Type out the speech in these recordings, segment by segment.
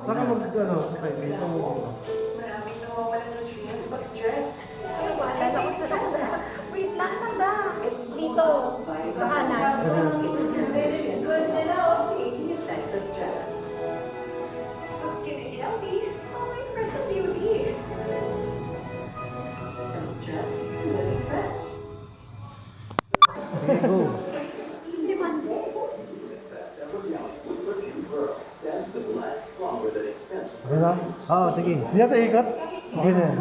Saan ka mag-ano? Okay, dito. Maraming nawawalan ng nutrients pag stress. Ano ba? Lala ko sa wait lang, saan ba? Dito. Kahanan. It's good nila of aging effects of stress. Skin is healthy, always fresh as beauty. From stress to living fresh. Okay, go. Okay na? Oo, sige. Hindi natin ikot? Okay na yan.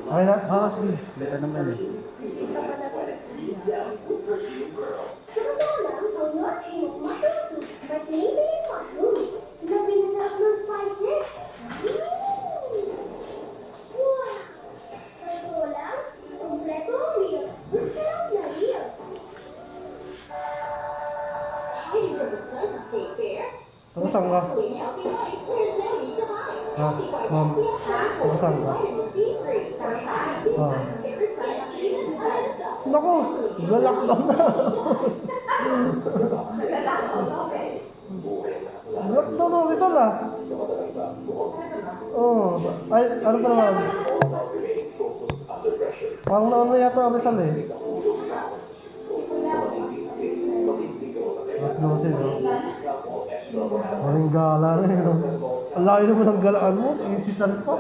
Okay na? Oo, sige. Beta naman eh. Tapos saan ka? Ha? Ma'am? Tapos saan ka? Naku! Lalakdown na! Lockdown na ulit na. Oo. Ay, ano pa naman? Parang naano yata ang Rizal eh. Mas dosin, no? Maling gala na eh, no? Ang layo naman ang galaan mo, isitan pa.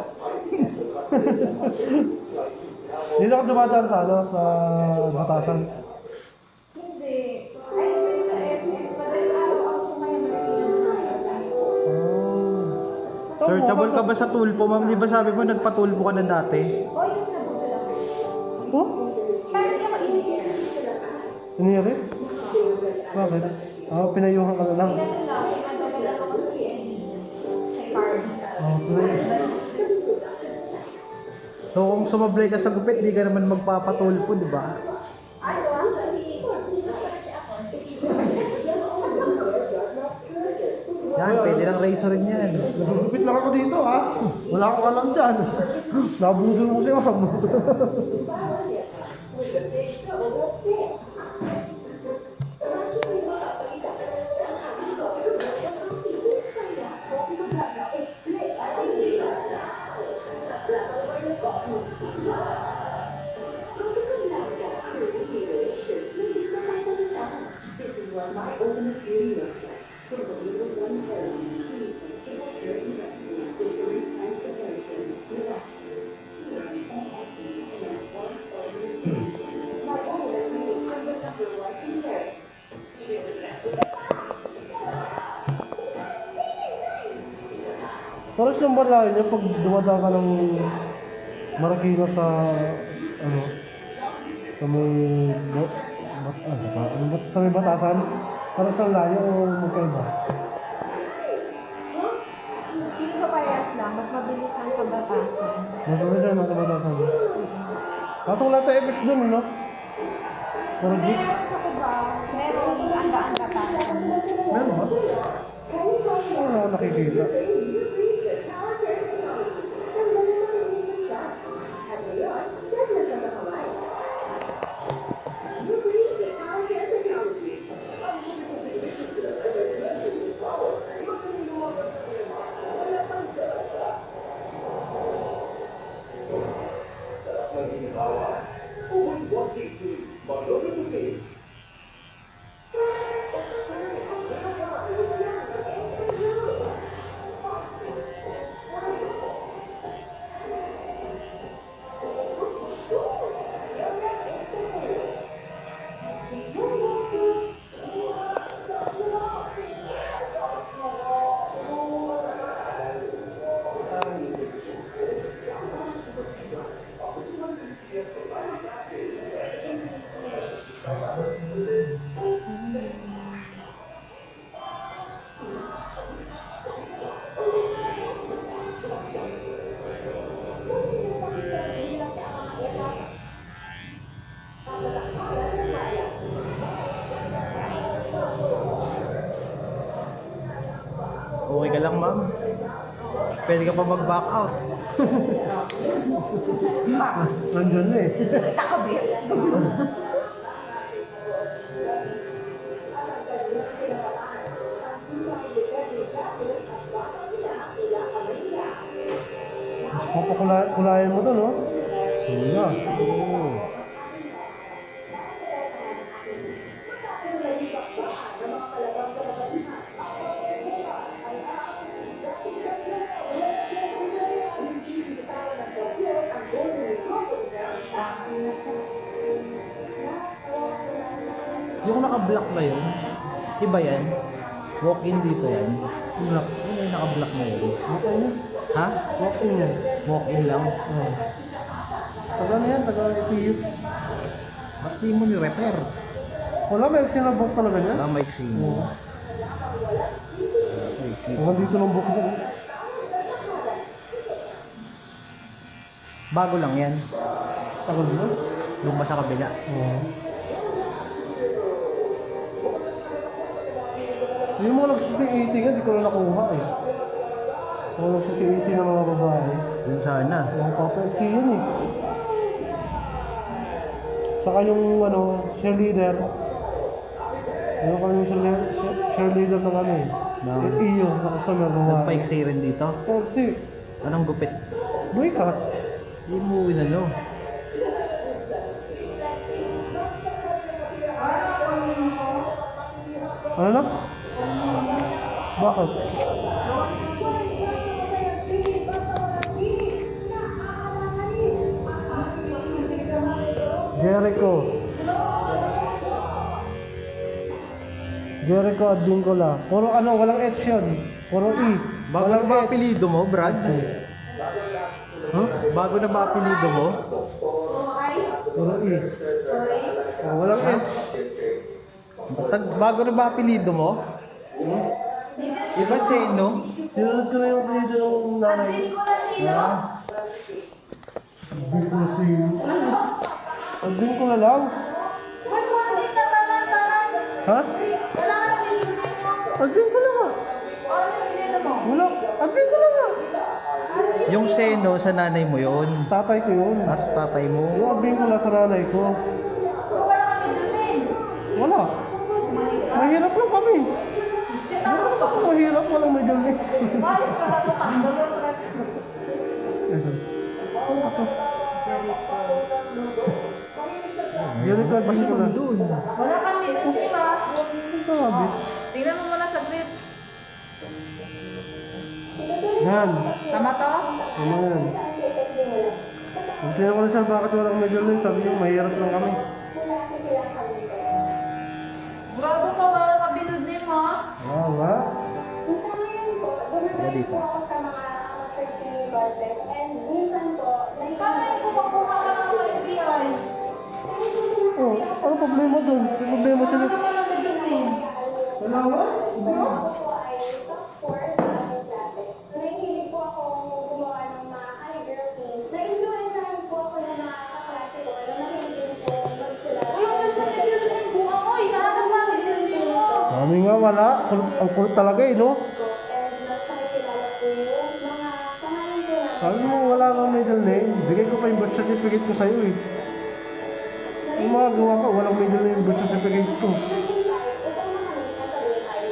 Dito ka dumadaan sa ano, sa Batasan. Hindi. Ay, may sa FX. Madaling araw ako kumain. Searchable ka ba sa tulpo, ma'am? Di ba sabi mo nagpatulpo ka na dati? O, yung nabudala. Oh? Parang hindi ako inigil. Nangyari? Bakit? Pinayuhan ka na lang. Ilan lang, madadala ako sa CND. Sa card. Okay. So kung sumablay ka sa gupit, di ka naman magpapatulpo, di ba? Ano, actually, dito kasi ako. Yan, pwede lang razor rin yan. Nagugupit lang ako dito, ha? Wala akong alam dyan. Nabudol mo si ma'am. Paras lang ba layo niya pag dumadaan ka ng Marikina sa ano sa may sa may Batasan? Paras lang layo o magkaiba? Hindi ko parehas lang. Mas mabilis lang sa Batasan. Mas mabilis lang sa Batasan. Kaso wala tayo FX dun, no? Puro jeep? Meron sa Cubao. Meron ang Batasan. Meron ba? Wala akong nakikita. Okay ka lang, ma'am? Pwede ka pa mag-back out. Nandun na eh. Nakabit. Papakulayan mo to, no? Wala. Oo. Yung naka-block na yun, iba yan. Walk-in dito yan. Block. Ano yung naka-block na yun? Okay na. Ha? Walk-in yan. Walk-in lang. Oh. Taga na yan, taga EPU. Ba't di mo ni-repair? Wala, may sinabok talaga niya. Wala maiksi mo. Oo. Okay. Hanggang dito ng book niya. Bago lang yan. Tagal na. Yung ba sa kabila? Oo. Yung mga nagsisi-80 nga, di ko na nakuha eh. Mga nagsisi-80 ng mga babae. Yun sana. Yung papa-exi yun eh. Saka yung cheerleader. Yung kami yung cheerleader ng ano eh. Yung iyo, na customer babae. Nagpa-exi rin dito. Exi. Anong gupit? Boycott. Hindi mo inano. Ano na? Bakit? Jericho at Bingola. Puro walang H yun. Puro E. Bago na Walang ba H. apelido mo, Brad? Huh? Bago na ba apelido mo? Puro E. Oh, walang H. Bago na ba apelido mo? Iba Seno? Sinunod ko na yung apelido ng nanay. Bingola si... Bingola lang. Ha? Admin ko lang ah. Wala. Admin ko lang ah. Yung Seno sa nanay mo yun. Tatay ko yun. As tatay mo. Yung admin ko lang sa nanay ko. Wala. Mahirap lang kami. Mahirap ako mahirap. Walang middle name. Jericho at Kasi Bingola. doon. Wala kami dun, di ba? Sabi. Tingnan mo muna saglit. Yan. Tama to? Ano yan? Kung tinanong ko na sir bakit walang middle name, sabi niyo mahirap lang kami. Grado ka, wala kami dun, di mo? Oo nga. Ready pa. Paano yung kumakuha ka ng FBI? Oh, ano problema doon? May problema sila. Ano naman ang dun eh? Wala nga? Nahihilig po ako gumawa ng mga girl games. Na-influensyahan po ako ng mga kaklase ko na mahilig po magsulat. Wala na siya nagil sa yung buka mo. Hinahanap pa ang hindi mo. Kami nga wala. Ang kulit talaga eh, no? And mas nakikilala po yung mga pangalan ko na Sabi mo wala kang middle name. Bigay ko pa yung birth certificate ko sa'yo eh. Yung mga gawa ko, walang middle name yung birth certificate ko. upang makamit ang talumpay.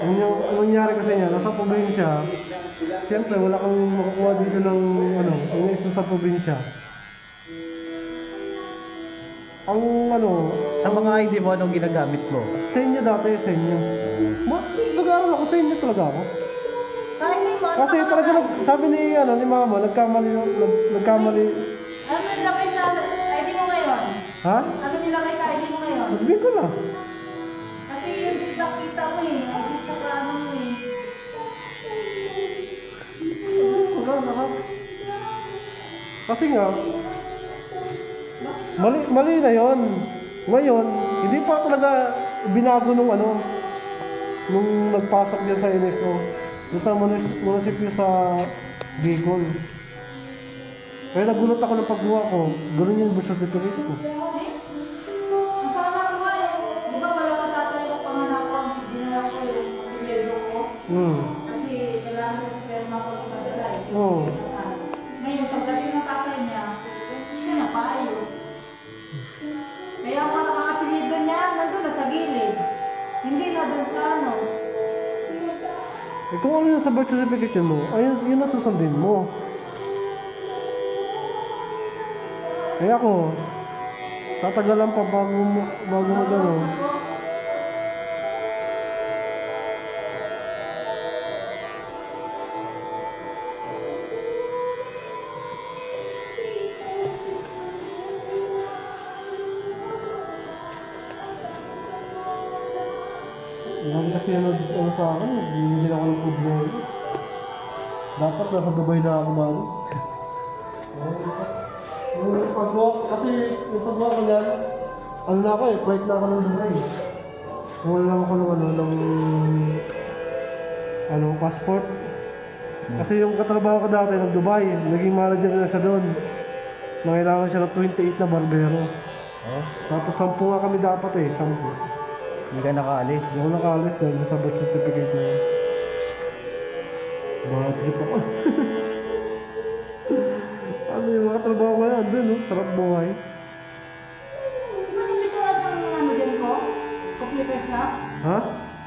Ang nangyari kasi niya, nasa probinsya, siyempre wala kang makukuha dito ng yung isa sa probinsya. Ang Sa mga ID mo, anong ginagamit mo? sa inyo dati, sa inyo. Nag-aaral ako sa inyo talaga ako. Sa hindi mo. ano Kasi ka talaga naman? sabi ni mama, nagkamali. Ano nilagay sa ID mo ngayon? Ha? Ano nilagay sa ID mo ngayon? Sabihin ko na. Kasi yung kita mo eh. Dito ka ano mo eh. Wala. Kasi nga, mali na yon. Ngayon, hindi pa talaga binago nung nagpasok niya sa NSO. Doon sa munisipyo sa Bicol. Kaya nagulat ako ng paggawa ko, gano'n yung birth certificate ko. Ang pangalan ko eh. Di ba wala pa tatay ko pangalan ko. Dinala ko yung apelyido ko. Kasi kailangan ko sperma ko sa padala eh. Oo. Ngayon, pagdating ng tatay niya, siya na payo. Kaya ang mga apelyido niya, nandun na sa gilid. Hindi na dun sa ano. Eh kung ano yung sa birth certificate mo, ayun, yun ang susundin mo. Eh ako, tatagalan pa bago mo gano'n. Yan kasi ano sa akin, hindi ako ng problema. Dapat nasa Dubai na ako bago. Yung paggawa, kasi yung paggawa ko yan, ano na ako eh, flight na ako ng Dubai. Wala lang ako ng passport. Kasi yung katrabaho ko dati ng Dubai, naging manager na siya doon. Nangailangan siya ng 28 na barbero. Oh, Tapos 10 nga kami dapat eh, 10. hindi ka nakaalis. Hindi ako nakaalis dahil sa birth certificate na yun. Bad trip ako. Ano yung mga trabaho ko yan? Doon, no? Sarap buhay. Hindi ko alam ang ano dyan ko? Computer shop? Ha?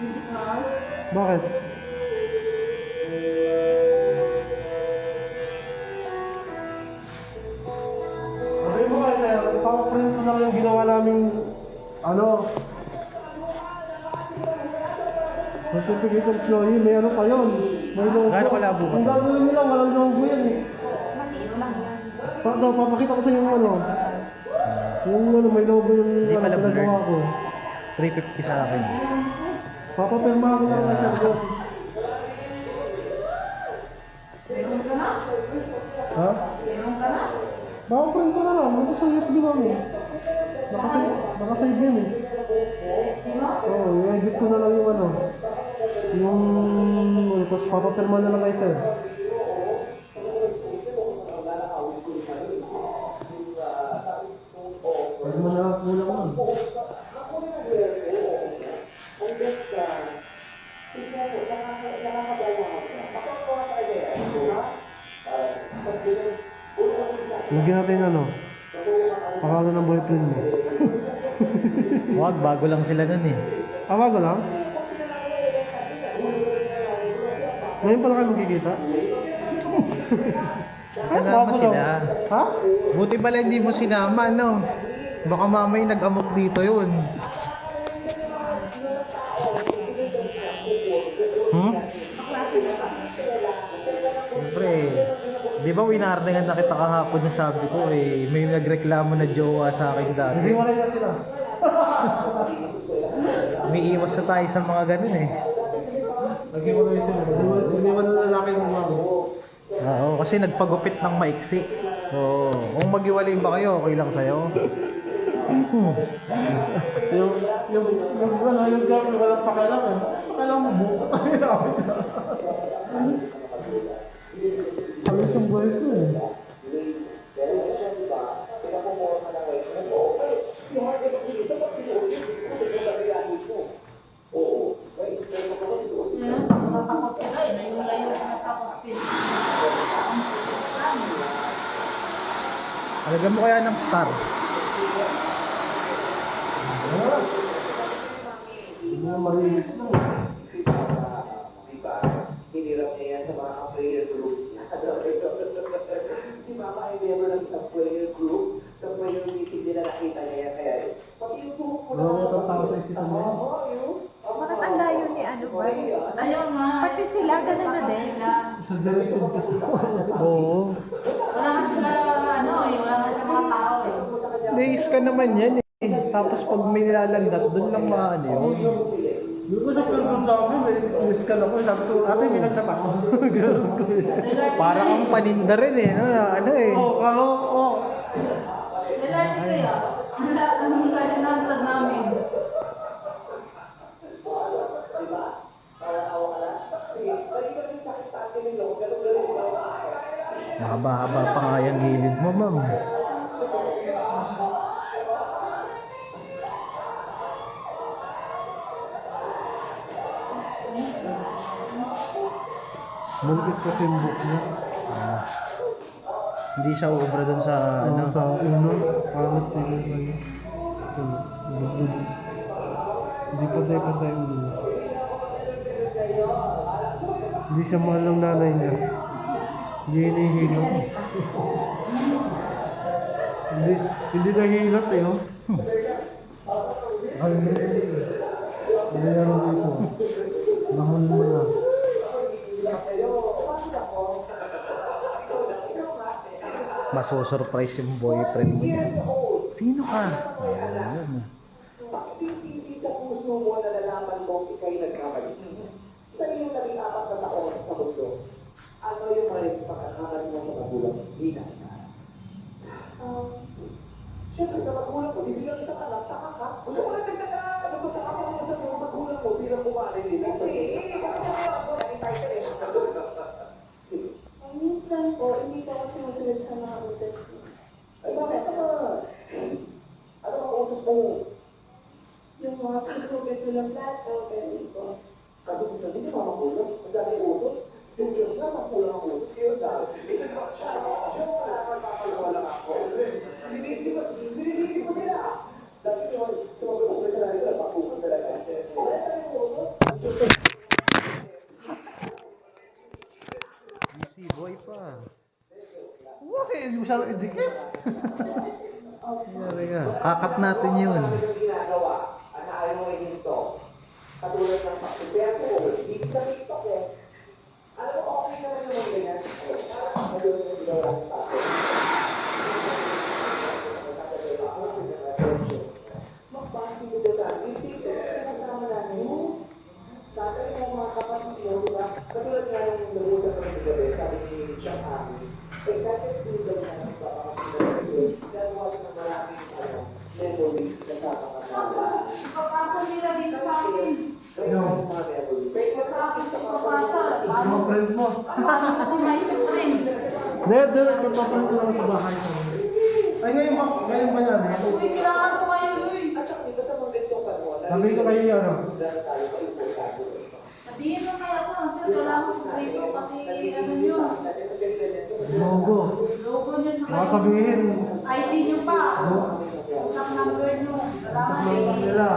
24 hours? Bakit? Sabi mo kasi, ipapaprint ko lang yung ginawa naming certificate of employee, may ano pa yun. May logo. Gaano kalabo ka Ang to? gagawin mo lang, walang logo yan eh. Maliit lang yan. Papakita ko sa yung may logo yung Hindi pala ginagawa ko. 350 sa akin. Papapirma ko lang kasi doon. Meron ka na? Ha? Meron ka na? Papaprint ko na lang, ito sa USB namin. Nakasave yan eh. Di mo? Oo, i-edit ko na lang yung tapos papapirma na lang kayo sir. Pirma na lang kulang lang. Lagyan natin pangalan ng boyfriend mo. Wag, bago lang sila nun eh. Bago lang? Ngayon pala kayo magkikita? Kasama bago sila. lang. Ha? Buti pala hindi mo sinama, no? Baka mamay nag-amok dito yun. Siyempre, di ba winarningan na kita kahapon na sabi ko eh, may nagreklamo na jowa sa akin dati. Hindi wala na sila. May iwas na tayo sa mga ganun eh. Naghiwalay sila. Hindi wala na lalaki ng mga. Oo, kasi nagpagupit ng maiksi. So, kung maghiwalay ba kayo, okay lang sa'yo. Yung gawin walang pakialam eh. Pakialam mo buka tayo namin. Alis yung buhay ko eh. Natatakot sila eh. Layo-layo sila sa hostel. Alagyan mo kaya ng star. Hindi na marilis na. Diba? Hinirap niya yan sa mga prayer group. Si Mama ay member ng sa prayer group. Sa prayer meeting nila nakita niya yan. Kaya pati yung buhok ko Wala na tao sa isipan mo. Makatanda yun ni ano ba? Ayaw nga. Pati sila, ganun na din. Sa directed kasi. Oo. Wala nga sila, ano eh. Wala nga sila mga tao eh. Days ka naman yan eh. Tapos pag may nilalandat, doon lang maano yun. Doon ko sa pagod sa akin, may niskan ako. Sabi ko, ate, may nagtat ako. Ganun ko eh. Para kang paninda rin eh. Ano eh. Oo. Sila rin kaya. Anong kaya nantad namin? Mahaba-haba pa nga yung gilid mo, ma'am. Buntis kasi yung book niya. Hindi siya uubra doon sa ano. Sa uno, pangat tingin sa niya. Hindi pa tayo ulo. Hindi siya mahal ng nanay niya. Hindi hinihilot. Hindi nahihilot eh, oh. Ay, hindi na rin dito. Nahon mo na. Masosurprise yung boyfriend mo dyan. Sino ka? Ayun. Pagsisisi sa puso mo na nalaman mo ikay nagkamali. Sa iyong labing apat na taon sa mundo, ano yung maling pagkakamali mo sa magulang mo? Hindi na. Siyempre sa magulang mo, hindi lang isang anak, taka ka. Gusto ko lang nagtaka, ano ba taka mo sa mga magulang mo, bilang kumari nila? Hindi, bakit ako naging title eh? Sige. Minsan po, hindi po ako sumusunod sa mga utos ko. Ay, bakit naman? Ano ang utos mo? Yung mga pagkugas ko ng plato, ganun po. Kasi kung sabihin niyo mga magulang, ang dami utos. Yung Diyos na, sa pulang ang utos. Kaya dahil, siya wala kang papalawalang ako. Binibili ko sila. Dati yun, sumagot ko sa nalito, napapukot talaga. Wala tayong utos. Busy boy pa. Kasi hindi mo siya idikit. Kakat natin yun. Ano yung ginagawa? Ano ayaw mo ininto? Katulad ng pagsisento, busy sa TikTok eh. Alam mo, okay naman yung mga ganyan. Ngayon yung ginawa ng tao. Magpahati ko dyan sa hindi ko kasama namin. Dati yung mga kapatid mo, di ba? Katulad nga yung nabutan ko ng gabi, sabi ni Chang Ami, excited to daw na nagpapakasita kasi gagawa ng maraming memories na sa pakasama. Ipapasa nila dito sa akin. Yung mga memories. Pero Sa akin, ipapasa. ipapasa. Mga friend mo. Papasa ko kung may friend. Hindi, magpapalit ko lang sa bahay ko. Ay, ngayon ba yan? Uy, kailangan ko kayo, uy. At saka, di ba sa mga ganitong panahon, Sabi ko kayo ano? dahil tayo pa importante. Sabihin mo kaya po, sir, kailangan ko sa kayo pati ano nyo. Logo. Logo nyo sa Baka kayo. sabihin, ID nyo pa. Contact number nyo. tapos Kailangan lang nila.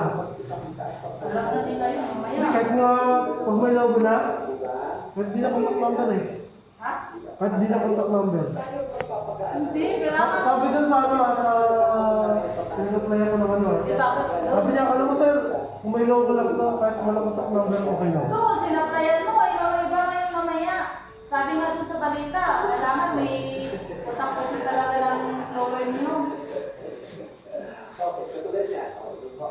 alam na nila yun. Mamaya. Kahit nga, pag may logo na, kahit di na contact number eh. Ha? Kahit di na contact number. Hindi, kailangan. Sabi dun sa ano, sa pinag-play ko ng ano. Eh, bakit? Sabi niya, alam mo sir, kung may logo lang to, kahit walang contact number, okay lang. Ito, sinaplayan mo, iba na yung mamaya. Sabi nga doon sa balita, kailangan may contact person talaga ng lower nyo.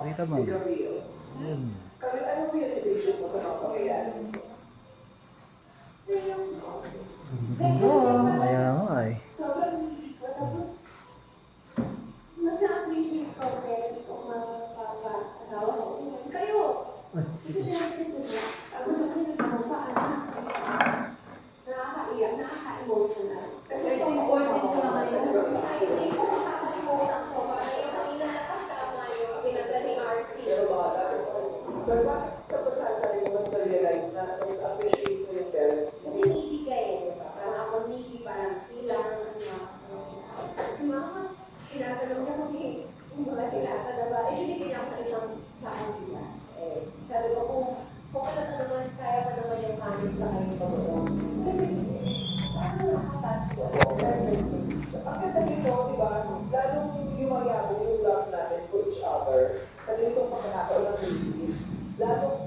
Rita mo. Yun. Kami, ano realization mo sa mga pangyayari? Ayan nga eh. Sobrang matapos. Mas na-appreciate ko kaya ko mga asawa ko. Kayo! Kasi sinabi ko na, ako sa kanila ng paano. Nakakaiyak, nakaka-emotional. 13-14 ko na kayo. Hindi ko makakalimutan ko. Kaya kanina nakasama yung pinagaling RC. Pero bakit sa pagkasari mo mas na-realize na appreciate mo yung parents mo? Kasi hindi kayo. Parang ako hindi parang silang si mama, tinatanong niya kung yung mga tilata na ba, eh, hindi niya ako isang saan sila. Sabi ko, kung ano na naman, kaya pa naman yung kanin sa kanin pa mo. Paano nakatouch ko? Ang ganda dito, di ba? Lalong yumayabong yung love natin for each other sa ganitong pagkakataon ng babies. Lalong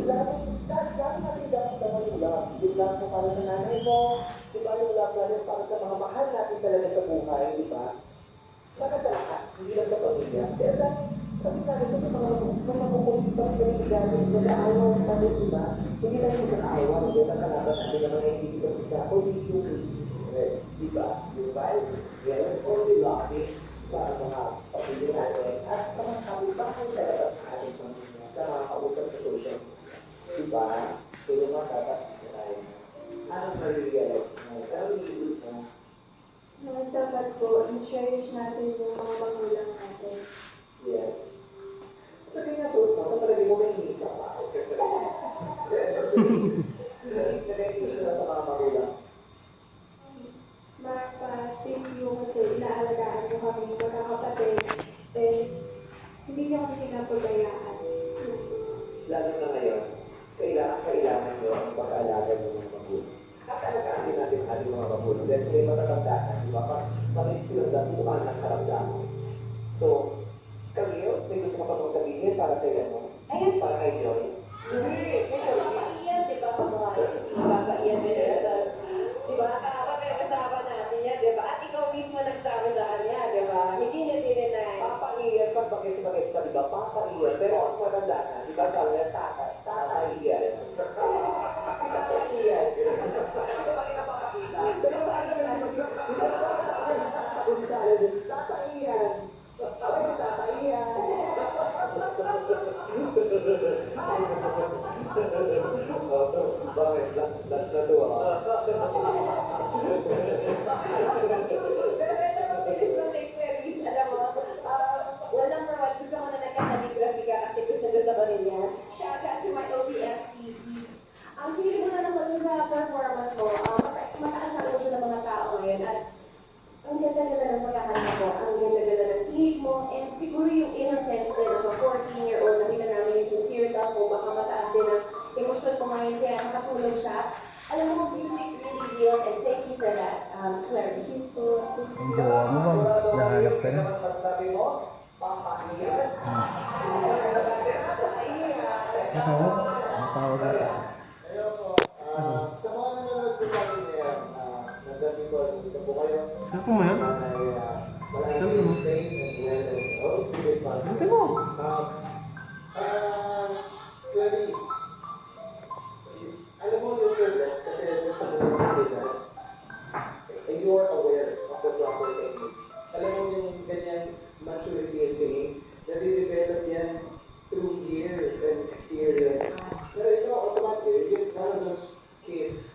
natin dapat yung love. Yung love mo para sa nanay mo, di ba yung love natin para sa mga mahal natin talaga sa buhay, di ba? Saka sa lahat, hindi lang sa pamilya. Kaya dahil, sabi natin sa mga makukulit pa rin galing, nag-aawa natin, di ba? Hindi lang yung nag-aawa, hindi lang kalaban natin na mga hindi isa-isa, o hindi yung di ba? Yung vibe, yan, o di lobby sa mga pamilya natin at sa mga kapitbahay sa labas natin sa mga kausap sa social media. Di ba? Kaya nga dapat tayo. Anong na-realize mo? Anong iisip mo? Mas dapat po, i-cherish natin yung mga magulang natin. Yes. Sabi nga suot mo, sa palagi mo may isa pa. Nag-exist na sa mga magulang. Mapasing yung kasi inaalagaan mo kami magkakapatid. Hindi niyo kami pinapabayaan. Lalo na ngayon, kailangan nyo ang pag-aalaga ng mga magulang. karamdaman, di ba? Mas mabilis silang datuan ng karamdaman. So, Camille, may gusto mo pa bang sabihin para kay ano? Ayun. Para kay Joy? Papaiyan, di ba? Papaiyan din nila. Di ba? Kahapon may kasama natin yan, di ba? At ikaw mismo nagsabi sa kanya, di ba? Hindi niya dinenay. Papaiyan, pag bakit ka, di ba? Papaiyan, pero ang matanda na, di ba? Sabi na tataiyan. Tataiyan. Ito ba kinapakakita? Tataiyan. Ay, tataiyan. Bakit? Last na to, ah. Walang proud. Gusto ko na nagka-calligraphy ka kasi gusto ko rin yan. Shout out to my OPFC geeks. Ang feeling ko na naman sa performance mo, mataas ang uso ng mga tao ngayon at ang ganda-ganda ng pagkakanta ko, ang ganda-ganda ng tinig mo, and siguro yung innocence din of a 14-year-old, nakita namin yung sincere self mo, baka mataas din ang emosyon ko ngayon, kaya nakatulog siya. Alam mo, music really real, and thank you for that, Claire. Ang jowa mo bang nahanap ka na? Sabi mo, papaiyan. Ito, ang tawag na kasi. Sa mga nanonood po kami ngayon, nandami ko, dito po kayo. Ano mo yan? Maraming safe and well and always be good fun. Ito mo. Clarice, alam mo yung service kasi gusto mo yung nila, and you are aware of the proper technique. Alam mo yung ganyan maturity and singing, nade-develop yan through years and experience. Pero ito, automatic, you're just one of those kids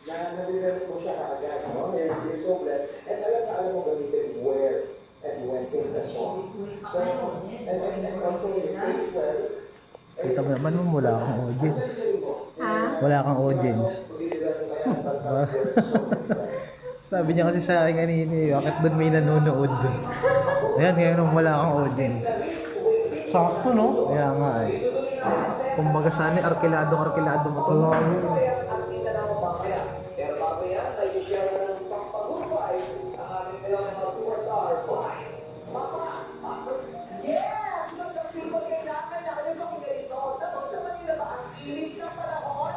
na nade-develop mo siya kaagad, no? You're so blessed. And alam mo gamitin where and when in the song. So, and control your face well. Kita mo naman mo, wala kang audience. Ha? Wala kang audience. Sabi niya kasi sa akin kanina, bakit doon may nanonood doon? Ayan, ngayon wala kang audience. Sakto, no? Kaya nga eh. Kumbaga sana arkilado mo to. Wala. Ang kita na mo mamaya. Pero bago yan, tayo share na ng pagpagulpay ang ating elemental superstar, Fly. Mama! Yes! Mga people kailangan na kayo bang ganito? Tapos naman nila ba ang init ng panahon?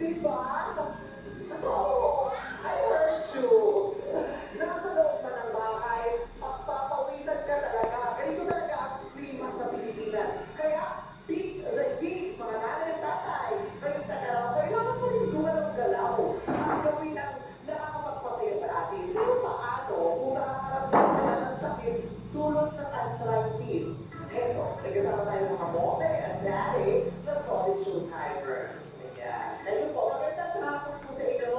Diba? Oh, I heard you. Nasa loob ka ng bahay, magpapawisan ka talaga. Ganito talaga ang klima sa Pilipinas. Kaya, beat the heat, mga nanay at tatay. Kayo tagaraw, kailangan mo rin gumalang galaw. Ang gawin ang nakakapagpasaya sa atin. Pero paano kung nakakaramdaman ka ng sakit tulad ng arthritis? Heto, nagkasama tayo mga mote at daddy na solid shoe timers. Ayan. Ayun po, magandang hapon po sa inyo.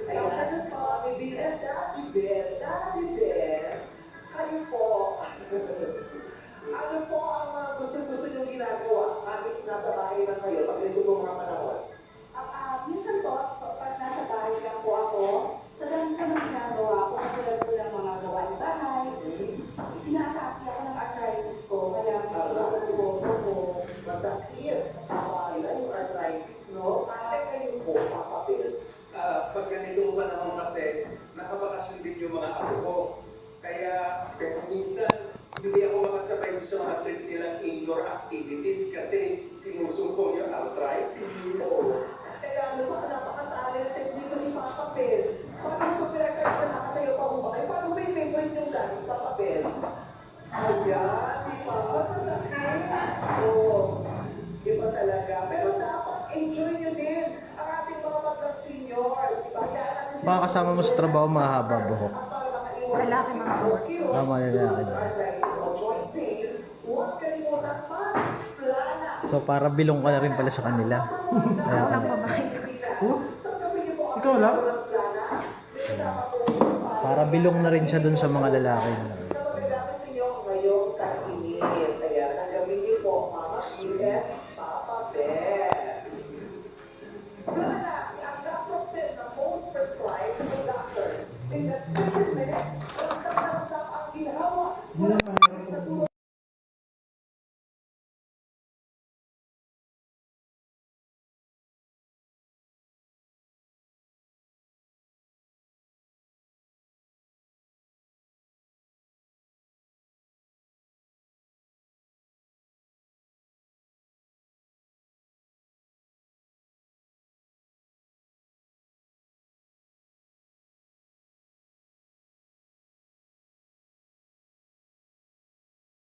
Ayan. Ano po, Mami Bill and Daddy Bill. Daddy Bill. Kayo po. Ano po ang mga gusto-gusto niyong ginagawa? Kahit nasa bahay lang kayo, pag ganito po mga panahon. Minsan po, pag nasa bahay lang po ako, sa dami ko ng ginagawa ko, katulad ko ng mga gawain bahay, sinasaki ako ng arthritis ko, kaya may ko. Masakit. Tama na yung arthritis, no? Kaya kayo po, Papa Bill. Pag ganitong panahon kasi, nakabakasyon din yung mga apo ko. Kaya minsan, hindi ako makasabay sa mga trip nilang indoor activities kasi sinusuko yung arthritis. Oo. Kaya naman, napaka-talented dito si Papa Bill. Paano ko pinagkaitan na kayo pa mo ba? Paano may favorite yung gamit, Papa Bill? Ayan, di ba? Masakit. Oo. Iba talaga. Pero dapat enjoy nyo din ang ating mga mag seniors. Di ba? Kaya natin Baka kasama mo sa trabaho mahaba buhok. Lalaki mga buhok. Tama lalaki na. So para bilong ka na rin pala sa kanila. Kaya ka Walang babae sa Ikaw lang? para bilong na rin siya dun sa mga lalaki na. Ngayong kainit. Kaya nagamin niyo po, Mama Bill, Papa Bear. Relax, ang naprocess na most prescribed ng doctor. In just 7 minutes, ang ang ginawa.